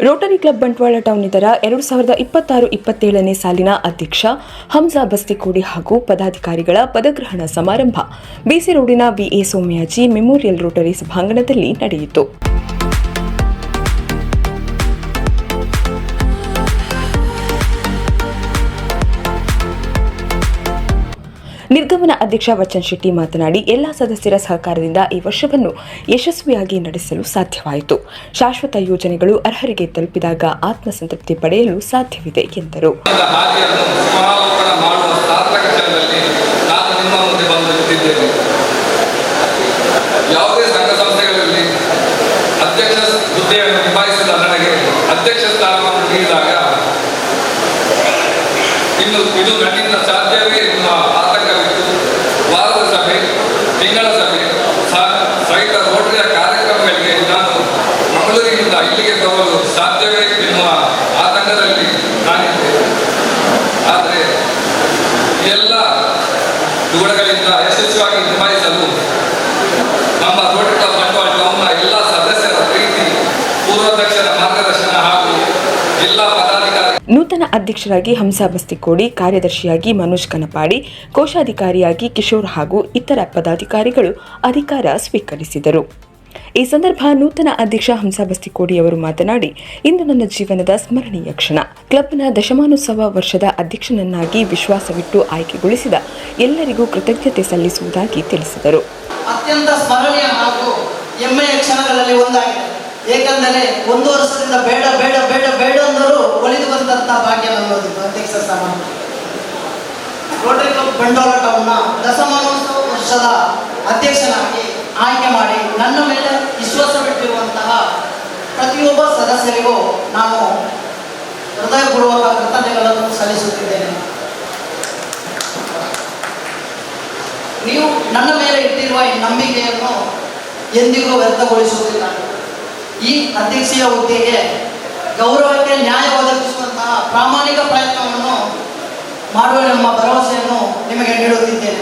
Rotary club Bantwal town ಇದರ 2026-27ನೇ ಸಾಲಿನ ಅಧ್ಯಕ್ಷ ಹಂಸಾ ಬಸ್ತಿಕೋಡಿ ಹಾಗೂ ಪದಾಧಿಕಾರಿಗಳ ಪದಗ್ರಹಣ ಸಮಾರಂಭ ಬಿಸಿ ರೋಡಿನ ವಿಎ ಸೋಮಯಾಜಿ ಮೆಮೋರಿಯಲ್ ರೋಟರಿ ಸಭಾಂಗಣದಲ್ಲಿ ನಡೆಯಿತು. ನಿರ್ಗಮನ ಅಧ್ಯಕ್ಷ ವಚನ್ ಶೆಟ್ಟಿ ಮಾತನಾಡಿ, ಎಲ್ಲ ಸದಸ್ಯರ ಸಹಕಾರದಿಂದ ಈ ವರ್ಷವನ್ನು ಯಶಸ್ವಿಯಾಗಿ ನಡೆಸಲು ಸಾಧ್ಯವಾಯಿತು. ಶಾಶ್ವತ ಯೋಜನೆಗಳು ಅರ್ಹರಿಗೆ ತಲುಪಿದಾಗ ಆತ್ಮಸಂತೃಪ್ತಿ ಪಡೆಯಲು ಸಾಧ್ಯವಿದೆ ಎಂದರು. ಯಾವುದೇ ಸಂಘ ಸಂಸ್ಥೆಗಳಲ್ಲಿ ಅಧ್ಯಕ್ಷ ಹುದ್ದೆಯನ್ನು ನಿಭಾಯಿಸಿದ ನನಗೆ ಅಧ್ಯಕ್ಷ ಸ್ಥಾನವನ್ನು ನೀಡಿದಾಗ ಇದು ನನ್ನಿಂದ ಸಾಧ್ಯವೇ ಎನ್ನುವ ಆತಂಕವಿತ್ತು. ವಾರದ ಸಭೆ, ತಿಂಗಳ ಸಭೆ ಸಹಿತ ರೋಟರಿಯ ಕಾರ್ಯಕ್ರಮಗಳಿಗೆ ನಾನು ಮಂಗಳೂರಿನಿಂದ ಇಲ್ಲಿಗೆ ಬರಲು ಸಾಧ್ಯವೇ ಎನ್ನುವ ಆತಂಕದಲ್ಲಿ ನಾನಿದ್ದೆ. ಆದರೆ ಎಲ್ಲ ಗುಣಗಳಿಂದ ಯಶಸ್ವಿಯಾಗಿ ನಿಭಾಯಿಸಲು ನಮ್ಮ ರೋಟರಿ ಕ್ಲಬ್ ಬಂಟ್ವಾಳ ಟೌನ್ನ ಎಲ್ಲ ಸದಸ್ಯರ ಪ್ರೀತಿ, ಪೂರ್ವಾಧ್ಯಕ್ಷರ ಮಾರ್ಗದರ್ಶನ ಹಾಗೂ ಜಿಲ್ಲಾ ಪದಾಧಿಕಾರಿ ನೂತನ ಅಧ್ಯಕ್ಷರಾಗಿ ಹಂಸಾ ಬಸ್ತಿಕೋಡಿ, ಕಾರ್ಯದರ್ಶಿಯಾಗಿ ಮನೋಜ್ ಕನಪಾಡಿ, ಕೋಶಾಧಿಕಾರಿಯಾಗಿ ಕಿಶೋರ್ ಹಾಗೂ ಇತರ ಪದಾಧಿಕಾರಿಗಳು ಅಧಿಕಾರ ಸ್ವೀಕರಿಸಿದರು. ಈ ಸಂದರ್ಭ ನೂತನ ಅಧ್ಯಕ್ಷ ಹಂಸಾ ಬಸ್ತಿಕೋಡಿ ಅವರು ಮಾತನಾಡಿ, ಇಂದು ನನ್ನ ಜೀವನದ ಸ್ಮರಣೀಯ ಕ್ಷಣ. ಕ್ಲಬ್ನ ದಶಮಾನೋತ್ಸವ ವರ್ಷದ ಅಧ್ಯಕ್ಷನನ್ನಾಗಿ ವಿಶ್ವಾಸವಿಟ್ಟು ಆಯ್ಕೆಗೊಳಿಸಿದ ಎಲ್ಲರಿಗೂ ಕೃತಜ್ಞತೆ ಸಲ್ಲಿಸುವುದಾಗಿ ತಿಳಿಸಿದರು. ಅತ್ಯಂತ ಸ್ಮರಣೀಯ ಹಾಗೂ ಹೆಮ್ಮೆಯ ಕ್ಷಣಗಳಲ್ಲಿ ಒಂದಾಗಿದೆ. ಏಕೆಂದರೆ 1 ವರ್ಷದಿಂದ ಬೇಡ ಬೇಡ ಬೇಡ ಬೇಡ ಅಂದರೂ ಒಲಿದು ಬಂದಂತಹ ಭಾಗ್ಯ ನನ್ನದು. ಅಧ್ಯಕ್ಷ ಸ್ಥಾನ ರೋಟರಿ ಕ್ಲಬ್ ಬಂಟ್ವಾಳ ಟೌನ್ನ ದಶಮಾನೋತ್ಸವ ವರ್ಷದ ಅಧ್ಯಕ್ಷನಾಗಿ ಆಯ್ಕೆ ಮಾಡಿ ನನ್ನ ಮೇಲೆ ವಿಶ್ವಾಸವಿಟ್ಟಿರುವಂತಹ ಪ್ರತಿಯೊಬ್ಬ ಸದಸ್ಯರಿಗೂ ನಾನು ಹೃದಯಪೂರ್ವಕ ಕೃತಜ್ಞತೆಗಳನ್ನು ಸಲ್ಲಿಸುತ್ತಿದ್ದೇನೆ. ನೀವು ನನ್ನ ಮೇಲೆ ಇಟ್ಟಿರುವ ಈ ನಂಬಿಕೆಯನ್ನು ಎಂದಿಗೂ ವ್ಯರ್ಥಗೊಳಿಸುವುದಿಲ್ಲ. ಈ ಅಧ್ಯಕ್ಷೀಯ ಹುದ್ದೆಗೆ ಗೌರವಕ್ಕೆ ನ್ಯಾಯ ಒದಗಿಸುವಂತಹ ಪ್ರಾಮಾಣಿಕ ಪ್ರಯತ್ನವನ್ನು ಮಾಡುವ ನಮ್ಮ ಭರವಸೆಯನ್ನು ನಿಮಗೆ ನೀಡುತ್ತಿದ್ದೇನೆ.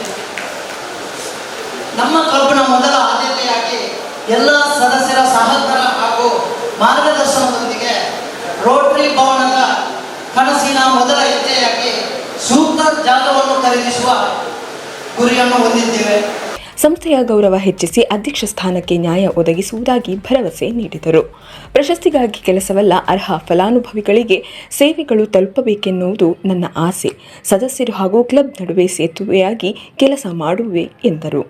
ನಮ್ಮ ಕ್ಲಬ್ನ ಮೊದಲ ಆದ್ಯತೆಯಾಗಿ ಎಲ್ಲ ಸದಸ್ಯರ ಸಹಕಾರ ಹಾಗೂ ಮಾರ್ಗದರ್ಶನದೊಂದಿಗೆ ರೋಟರಿ ಭವನದ ಕನಸಿನ ಮೊದಲ ಹೆಜ್ಜೆಯಾಗಿ ಸೂಕ್ತ ಜಾಗವನ್ನು ಖರೀದಿಸುವ ಗುರಿಯನ್ನು ಹೊಂದಿದ್ದೇವೆ. ಸಂಸ್ಥೆಯ ಗೌರವ ಹೆಚ್ಚಿಸಿ ಅಧ್ಯಕ್ಷ ಸ್ಥಾನಕ್ಕೆ ನ್ಯಾಯ ಒದಗಿಸುವುದಾಗಿ ಭರವಸೆ ನೀಡಿದರು. ಪ್ರಶಸ್ತಿಗಾಗಿ ಕೆಲಸವಲ್ಲ, ಅರ್ಹ ಫಲಾನುಭವಿಗಳಿಗೆ ಸೇವೆಗಳು ತಲುಪಬೇಕೆನ್ನುವುದು ನನ್ನ ಆಸೆ. ಸದಸ್ಯರು ಹಾಗೂ ಕ್ಲಬ್ ನಡುವೆ ಸೇತುವೆಯಾಗಿ ಕೆಲಸ ಮಾಡುವೆ ಎಂದರು.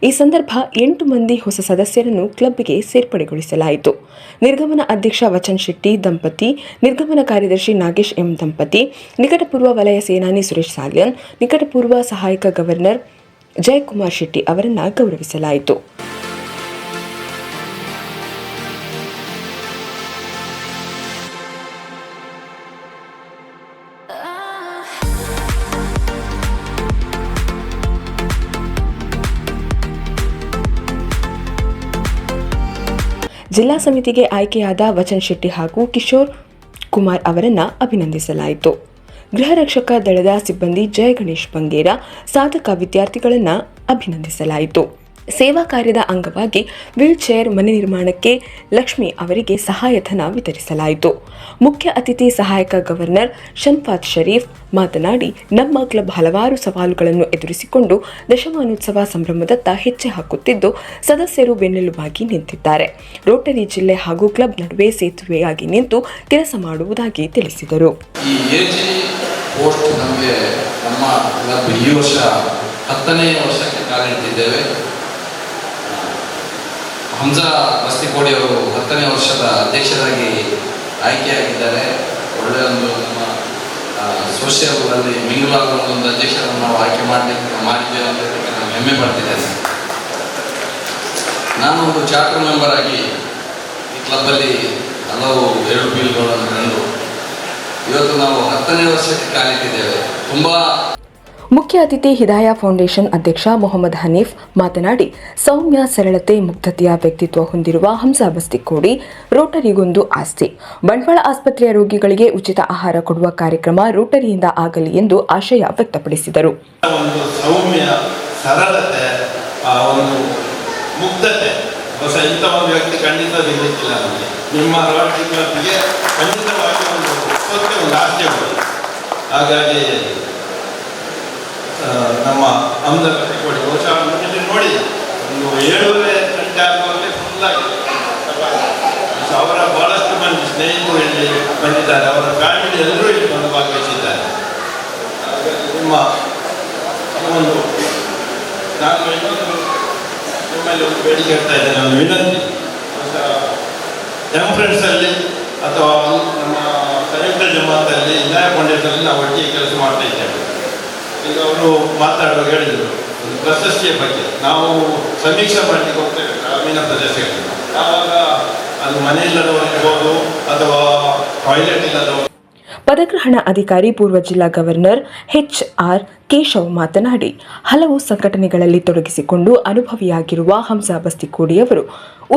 ಈ ಸಂದರ್ಭ 8 ಮಂದಿ ಹೊಸ ಸದಸ್ಯರನ್ನು ಕ್ಲಬ್ಗೆ ಸೇರ್ಪಡೆಗೊಳಿಸಲಾಯಿತು. ನಿರ್ಗಮನ ಅಧ್ಯಕ್ಷ ವಚನ್ ಶೆಟ್ಟಿ ದಂಪತಿ, ನಿರ್ಗಮನ ಕಾರ್ಯದರ್ಶಿ ನಾಗೇಶ್ ಎಂ ದಂಪತಿ, ನಿಕಟಪೂರ್ವ ವಲಯ ಸೇನಾನಿ ಸುರೇಶ್ ಸಾಲ್ಯನ್, ನಿಕಟಪೂರ್ವ ಸಹಾಯಕ ಗವರ್ನರ್ ಜಯಕುಮಾರ್ ಶೆಟ್ಟಿ ಅವರನ್ನು ಗೌರವಿಸಲಾಯಿತು. ಜಿಲ್ಲಾ ಸಮಿತಿಗೆ ಆಯ್ಕೆಯಾದ ವಚನ್ ಶೆಟ್ಟಿ ಹಾಗೂ ಕಿಶೋರ್ ಕುಮಾರ್ ಅವರನ್ನು ಅಭಿನಂದಿಸಲಾಯಿತು. ಗೃಹ ರಕ್ಷಕ ದಳದ ಸಿಬ್ಬಂದಿ ಜಯ ಗಣೇಶ್ ಬಂಗೇರ, ಸಾಧಕ ವಿದ್ಯಾರ್ಥಿಗಳನ್ನು ಅಭಿನಂದಿಸಲಾಯಿತು. ಸೇವಾ ಕಾರ್ಯದ ಅಂಗವಾಗಿ ವೀಲ್ ಚೇರ್ ಮನೆ ನಿರ್ಮಾಣಕ್ಕೆ ಲಕ್ಷ್ಮಿ ಅವರಿಗೆ ಸಹಾಯಧನ ವಿತರಿಸಲಾಯಿತು. ಮುಖ್ಯ ಅತಿಥಿ ಸಹಾಯಕ ಗವರ್ನರ್ ಶನ್ಫಾತ್ ಶರೀಫ್ ಮಾತನಾಡಿ, ನಮ್ಮ ಕ್ಲಬ್ ಹಲವಾರು ಸವಾಲುಗಳನ್ನು ಎದುರಿಸಿಕೊಂಡು ದಶಮಾನೋತ್ಸವ ಸಂಭ್ರಮದತ್ತ ಹೆಜ್ಜೆ ಹಾಕುತ್ತಿದ್ದು ಸದಸ್ಯರು ಬೆನ್ನೆಲುಬಾಗಿ ನಿಂತಿದ್ದಾರೆ. ರೋಟರಿ ಜಿಲ್ಲೆ ಹಾಗೂ ಕ್ಲಬ್ ನಡುವೆ ಸೇತುವೆಯಾಗಿ ನಿಂತು ಕೆಲಸ ಮಾಡುವುದಾಗಿ ತಿಳಿಸಿದರು. ನಮ್ಮ ಕ್ಲಬ್ ಈ ವರ್ಷ 10ನೇ ವರ್ಷಕ್ಕೆ ಕಾಲಿಟ್ಟಿದ್ದೇವೆ. ಹಂಸಾ ಬಸ್ತಿಕೋಡಿ ಅವರು 10ನೇ ವರ್ಷದ ಅಧ್ಯಕ್ಷರಾಗಿ ಆಯ್ಕೆಯಾಗಿದ್ದಾರೆ. ಒಳ್ಳೆಯ ಒಂದು ನಮ್ಮ ಸೋಷಿಯಲ್ನಲ್ಲಿ ಮಿಂಗಲಾಗುವ ಒಂದು ಅಧ್ಯಕ್ಷರನ್ನು ನಾವು ಆಯ್ಕೆ ಮಾಡಿದ್ದೇವೆ ಅಂತ ನಾನು ಹೆಮ್ಮೆ ಪಡ್ತಿದ್ದೇನೆ. ನಾನು ಒಂದು ಚಾರ್ಟರ್ ಮೆಂಬರ್ ಆಗಿ ಈ ಕ್ಲಬ್ಬಲ್ಲಿ ಹಲವು ಎರಡು ಬೀಲ್ಗಳನ್ನು ತಂದು ಇವತ್ತು ನಾವು 10ನೇ ವರ್ಷಕ್ಕೆ ಕಾಲಿಟ್ಟಿದ್ದೇವೆ. ಮುಖ್ಯ ಅತಿಥಿ ಹಿದಾಯ ಫೌಂಡೇಶನ್ ಅಧ್ಯಕ್ಷ ಮೊಹಮ್ಮದ್ ಹನೀಫ್ ಮಾತನಾಡಿ, ಸೌಮ್ಯ, ಸರಳತೆ, ಮುಗ್ಧತೆಯ ವ್ಯಕ್ತಿತ್ವ ಹೊಂದಿರುವ ಹಂಸಾ ಬಸ್ತಿಕೋಡಿ ರೋಟರಿಗೊಂದು ಆಸ್ತಿ. ಬಂಟ್ವಾಳ ಆಸ್ಪತ್ರೆಯ ರೋಗಿಗಳಿಗೆ ಉಚಿತ ಆಹಾರ ಕೊಡುವ ಕಾರ್ಯಕ್ರಮ ರೋಟರಿಯಿಂದ ಆಗಲಿ ಎಂದು ಆಶಯ ವ್ಯಕ್ತಪಡಿಸಿದರು. ಒಂದು ಸೌಮ್ಯ, ಸರಳತೆ, ಒಂದು ಮುಗ್ಧತೆ ಹೊಸ ಇಂಥ ಒಂದು ವ್ಯಕ್ತಿ ಖಂಡಿತ ಸಿಗಲಿಕ್ಕಿಲ್ಲ ನಮಗೆ. ನಿಮ್ಮ ರೋಟರಿ ಕ್ಲಬ್ಗೆ ಖಂಡಿತವಾಗಿ ಒಂದು ಆಸ್ತಿ ಉಂಟು. ಹಾಗಾಗಿ ನಮ್ಮ ಅಹಮದ್ ಕೊಡಿ ಬಹುಶಃ ನೋಡಿ ಒಂದು 7:30 ಗಂಟೆ ಆಗುವಾಗಲೇ ಫುಲ್ಲಾಗಿದೆ. ಅವರ ಬಹಳಷ್ಟು ಮಂದಿ ಸ್ನೇಹಿತರು ಇಲ್ಲಿ ಬಂದಿದ್ದಾರೆ, ಅವರ ಫ್ಯಾಮಿಲಿ ಎಲ್ಲರೂ ಇಲ್ಲಿ ಬಂದು ಭಾಗವಹಿಸಿದ್ದಾರೆ. ನಿಮ್ಮ ಒಂದು ನಾನು ಇನ್ನೊಂದು ನಿಮ್ಮಲ್ಲಿ ಒಂದು ಬೇಡಿಕೆ ಇಡ್ತಾ ಇದ್ದೇನೆ, ಒಂದು ವಿನಂತಿ. ಎಂ ಫ್ರೆಂಡ್ಸಲ್ಲಿ ಅಥವಾ ನಮ್ಮ ಸಂಯುಕ್ತ ಜಮಾತಲ್ಲಿ ಇನ್ನಾಯ ಫೌಂಡೇಶನಲ್ಲಿ ನಾವು ಒಟ್ಟಿಗೆ ಕೆಲಸ ಮಾಡ್ತಾ ಇದ್ದೇವೆ. ಈಗ ಅವರು ಮಾತಾಡುವಾಗ ಹೇಳಿದರು ಒಂದು ಪ್ರಶಸ್ತಿಯ ಬಗ್ಗೆ ನಾವು ಸಮೀಕ್ಷೆ ಮಾಡಲಿಕ್ಕೆ ಹೋಗ್ತೇವೆ ಗ್ರಾಮೀಣ ಪ್ರದೇಶಗಳಲ್ಲಿ. ಆವಾಗ ಅದು ಮನೆ ಇಲ್ಲದವರಿರ್ಬೋದು ಅಥವಾ ಟಾಯ್ಲೆಟ್ ಇಲ್ಲದವರು. ಪದಗ್ರಹಣ ಅಧಿಕಾರಿ ಪೂರ್ವ ಜಿಲ್ಲಾ ಗವರ್ನರ್ HR ಕೇಶವ್ ಮಾತನಾಡಿ, ಹಲವು ಸಂಘಟನೆಗಳಲ್ಲಿ ತೊಡಗಿಸಿಕೊಂಡು ಅನುಭವಿಯಾಗಿರುವ ಹಂಸ ಬಸ್ತಿಕೋಡಿಯವರು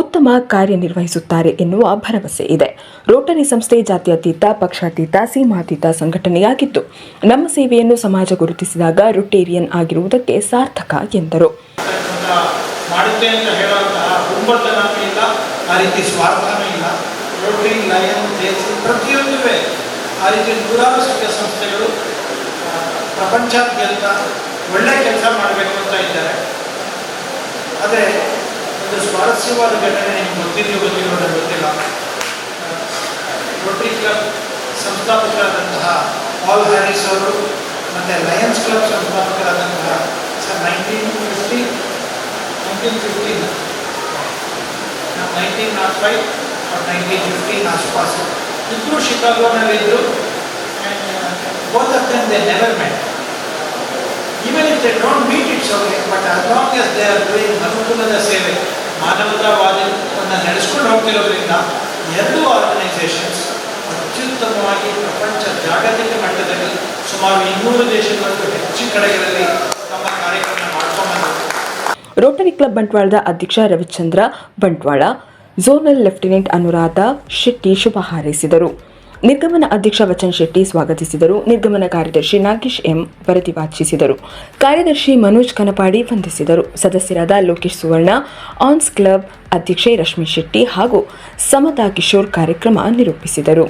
ಉತ್ತಮ ಕಾರ್ಯನಿರ್ವಹಿಸುತ್ತಾರೆ ಎನ್ನುವ ಭರವಸೆ ಇದೆ. ರೋಟರಿ ಸಂಸ್ಥೆ ಜಾತ್ಯತೀತ, ಪಕ್ಷಾತೀತ, ಸೀಮಾತೀತ ಸಂಘಟನೆಯಾಗಿದ್ದು ನಮ್ಮ ಸೇವೆಯನ್ನು ಸಮಾಜ ಗುರುತಿಸಿದಾಗ ರೊಟೇರಿಯನ್ ಆಗಿರುವುದಕ್ಕೆ ಸಾರ್ಥಕ ಎಂದರು. ಮಾಡುತ್ತೆ ಅಂತ ಹೇಳುವಂತಹ ಹುಂಬತನೂ ಇಲ್ಲ, ಆ ರೀತಿ ಸ್ವಾರ್ಥನೂ ಇಲ್ಲ. ರೋಟರಿ, ಲಯನ್, ಜೇಸಿ ಪ್ರತಿಯೊಂದುವೇ ಆ ರೀತಿ ನೂರಾರು ಸಂಘ ಸಂಸ್ಥೆಗಳು ಪ್ರಪಂಚಾದ್ಯಂತ ಒಳ್ಳೆಯ ಕೆಲಸ ಮಾಡಬೇಕು ಅಂತ ಇದ್ದಾರೆ. ಆದರೆ ಒಂದು ಸ್ವಾರಸ್ಯವಾದ ಘಟನೆ ನಿಮ್ಗೆ ಗೊತ್ತಿಲ್ಲ. ರೋಟರಿ ಕ್ಲಬ್ ಸಂಸ್ಥಾಪಕರಾದಂತಹ ಪಾಲ್ ಹ್ಯಾರಿಸ್ ಅವರು ಮತ್ತು ಲಯನ್ಸ್ ಕ್ಲಬ್ ಸಂಸ್ಥಾಪಕರಾದಂತಹ 1905 or 1915 ಆಸ್ಪಾಸು ಇಬ್ಬರು ಶಿಕಾಗೋನಲ್ಲಿದ್ದರು. both of them they never met. Even if they don't meet, it's okay, but as long as they are doing ಅನುಕೂಲದ ಸೇವೆ, ಮಾನವತಾವಾದವನ್ನು ನಡೆಸ್ಕೊಂಡು ಹೋಗ್ತಿರೋದ್ರಿಂದ ಎರಡೂ ಆರ್ಗನೈಸೇಷನ್ಸ್ ಅತ್ಯುತ್ತಮವಾಗಿ ಪ್ರಪಂಚ ಜಾಗತಿಕ ಮಟ್ಟದಲ್ಲಿ ಸುಮಾರು 200 ದೇಶಗಳಲ್ಲೂ ಹೆಚ್ಚು ಕಡೆಗಳಲ್ಲಿ ತಮ್ಮ ಕಾರ್ಯಕ್ರಮ ಮಾಡ್ಕೊಂಡ್ಬಂದರು. ರೋಟರಿ ಕ್ಲಬ್ ಬಂಟ್ವಾಳದ ಅಧ್ಯಕ್ಷ ರವಿಚಂದ್ರ ಬಂಟ್ವಾಳ, ಝೋನಲ್ ಲೆಫ್ಟಿನೆಂಟ್ ಅನುರಾಧ ಶೆಟ್ಟಿ ಶುಭ ಹಾರೈಸಿದರು. ನಿರ್ಗಮನ ಅಧ್ಯಕ್ಷ ವಚನ್ ಶೆಟ್ಟಿ ಸ್ವಾಗತಿಸಿದರು. ನಿರ್ಗಮನ ಕಾರ್ಯದರ್ಶಿ ನಾಗೇಶ್ ಎಂ ವರದಿ ವಾಚಿಸಿದರು. ಕಾರ್ಯದರ್ಶಿ ಮನೋಜ್ ಕನಪಾಡಿ ವಂದಿಸಿದರು. ಸದಸ್ಯರಾದ ಲೋಕೇಶ್ ಸುವರ್ಣ, ಆನ್ಸ್ ಕ್ಲಬ್ ಅಧ್ಯಕ್ಷೆ ರಶ್ಮಿ ಶೆಟ್ಟಿ ಹಾಗೂ ಸಮತಾ ಕಿಶೋರ್ ಕಾರ್ಯಕ್ರಮ ನಿರೂಪಿಸಿದರು.